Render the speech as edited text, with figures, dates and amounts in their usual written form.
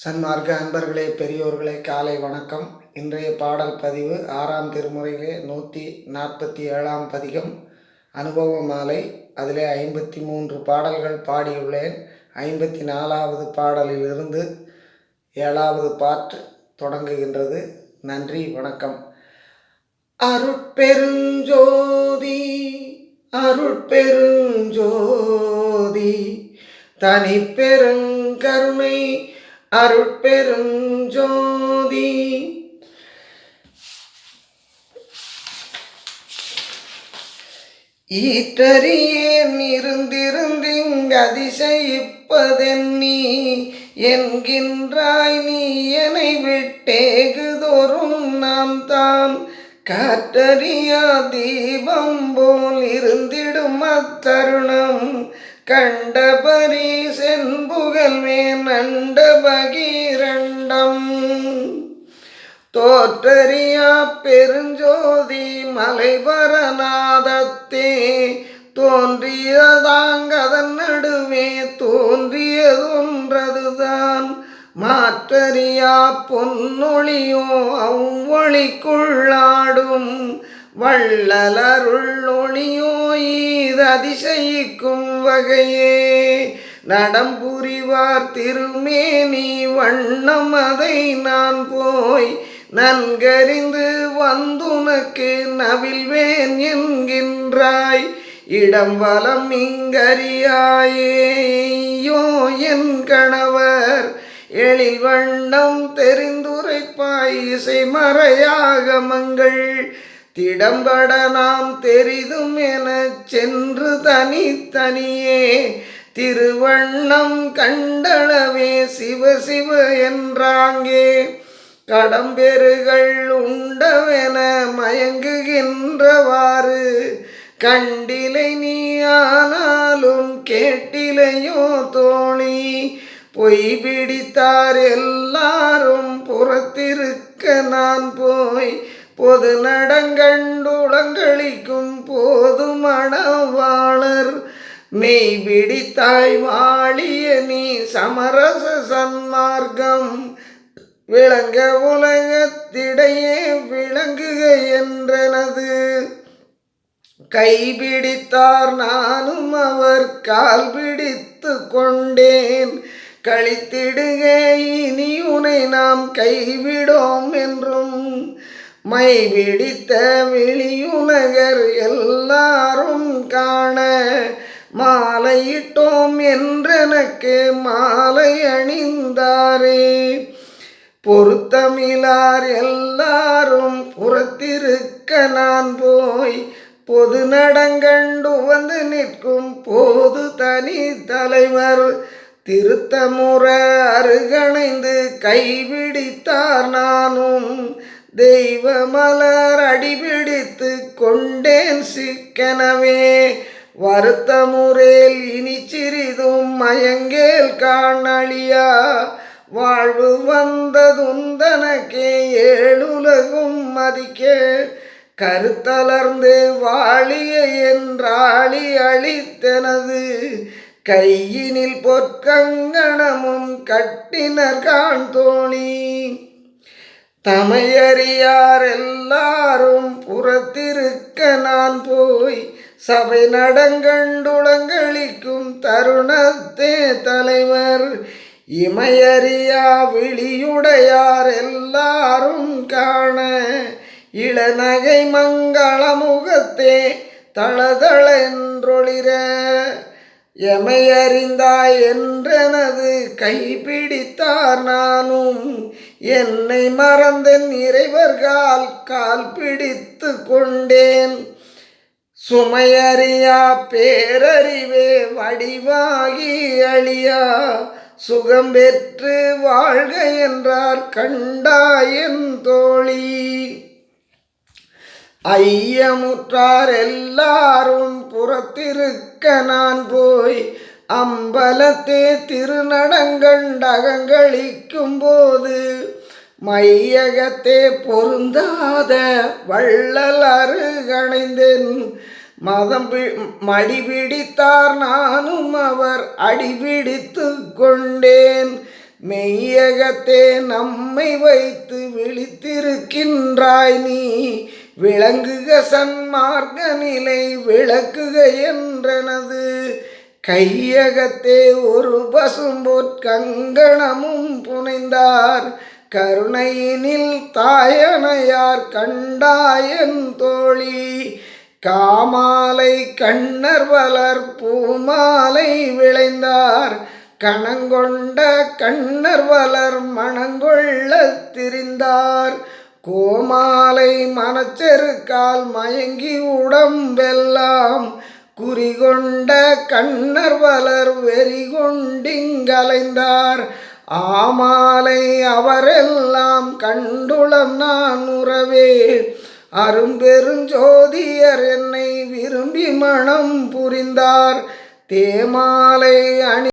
சன்மார்க்க அன்பர்களே, பெரியோர்களே, காலை வணக்கம். இன்றைய பாடல் பதிவு 6ஆம் திருமுறையிலே 147ஆம் பதிகம் அனுபவ மாலை. அதிலே 53 பாடல்கள் பாடியுள்ளேன். 54வது பாடலிலிருந்து 7வது பாட்டு தொடங்குகின்றது. நன்றி, வணக்கம். அருட்பெருஞ்சோதி அருட்பெருஞ்சோதி தனிப்பெருங்கருணை அருட்பெருஞ்சோதி. ஈற்றறியேன் இருந்திருந்திங் அதிசயிப்பதென்னி என்கின்றாய் நீ என்னை விட்டேகுதோறும் நாம் தாம் காற்றறியா தீபம் போல் இருந்திடும் அத்தருணம் கண்டபரி சென்புகழ்மே நண்ட பகீரண்டம் தோற்றறியா பெருஞ்சோதி மலைபரநாதத்தே தோன்றியதாங்கதன் நடுவே தோன்றியதொன்றதுதான் மாற்றறியா பொன்னொழியோ அவ்வொழிக்குள்ளாடும் வள்ளலருள் ஒளியோ ஈது அதிசயிக்கும் வகையே நடம்புரிவார் திருமேனி வண்ணம் அதை நான் போய் நன்கறிந்து வந்துனக்கு நவில்வேன் என்கின்றாய் இடம் வலம் இங்கறியாயேயோ என் கணவர் எழில் வண்ணம் தெரிந்துரைப்பாய் இசை மறையாகமங்கள் திடம்பட நாம் தெரிதும் எனச் சென்று தனித்தனியே திருவண்ணம் கண்டளவே சிவ சிவ என்றாங்கே கடம்பெருகள் உண்டவென மயங்குகின்றவாறு கண்டிலை நீ ஆனாலும் கேட்டிலையோ தோழி பொய் பிடித்தார் எல்லாரும் புறத்திருக்க நான் போய் பொது நடங்கண்டுளங்களிக்கும் போது மணவாளர் மெய் பிடித்தாய் வாழிய நீ சமரச சன்மார்க்கம் விளங்க உலகத்திடையே விளங்குக என்றனது கைபிடித்தார் நானும் அவர் கால் பிடித்து கொண்டேன் கழித்திடுக இனி உனை நாம் கைவிடோம் என்றும் மை பிடித்த வெளியுலகர் எல்லாரும் காண மாலையிட்டோம் என்றெனக்கு மாலை அணிந்தாரே பொருத்தமிலார் எல்லாரும் புறத்திருக்க நான் போய் பொது நடங்கண்டு வந்து நிற்கும் போது தனி தலைவர் திருத்தமுற அருகணைந்து கைபிடித்தார் நானும் தெய்வ மலர் அடிபிடித்து கொண்டேன் சிக்கனவே வருத்தமுறேல் இனி சிறிதும் மயங்கேல் காணழியா வாழ்வு வந்ததுந்தனக்கே ஏழுலகும் மதிக்க கருத்தலர்ந்து வாழிய என்றாழி அளித்தனது கையினில் பொற்கங்கணமும் கட்டினர் காண் தோழி தமையறியார் எல்லாரும் புறத்திருக்க நான் போய் சபை நடங்கண்டுளங்களிக்கும் தருணத்தே தலைவர் இமையறியா விழியுடையார் எல்லாரும் காண இளநகை மங்களமுகத்தே தளதளென்றொளிர எமையறிந்தாய் என்றனது கைப்பிடித்தார் நானும் என்னை மறந்தென் இறைவர்கால் கால் பிடித்து கொண்டேன் சுமையறியா பேரறிவே வடிவாகி அழியா சுகம் பெற்று வாழ்க என்றார் கண்டாயன் தோழி ஐயமுற்றார் எல்லாரும் புறத்திருக்க நான் போய் அம்பலத்தே திருநடங்கண்டகங்களிக்கும் போது மையகத்தே பொருந்தாத வள்ளல் அருகணைந்தேன் மதம் மடிபிடித்தார் நானும் அவர் அடிபிடித்து கொண்டேன் மெய்யகத்தே நம்மை வைத்து விழித்திருக்கின்றாய் நீ. விளங்குக சன்மார்க்க நிலை விளக்குக என்றனது கையகத்தே ஒரு பசும்பொற் கங்கணமும் புனைந்தார். கருணையினில் தாயனையார் கண்டாயன் தோழி. காமாலை கண்ணர் வளர் பூமாலை விளைந்தார். கணங்கொண்ட கண்ணர் வளர் மணங்கொள்ள திரிந்தார். கோமாலை மனச்செருக்கால் மயங்கி உடம்பெல்லாம் குறிகொண்ட கண்ணர் வளர் வெறிகொண்டிங்கலைந்தார். ஆமாலை அவரெல்லாம் கண்டுளம் நான் உறவே. அரும்பெருஞ்சோதியர் என்னை விரும்பி மணம் புரிந்தார். தேமாலை அணி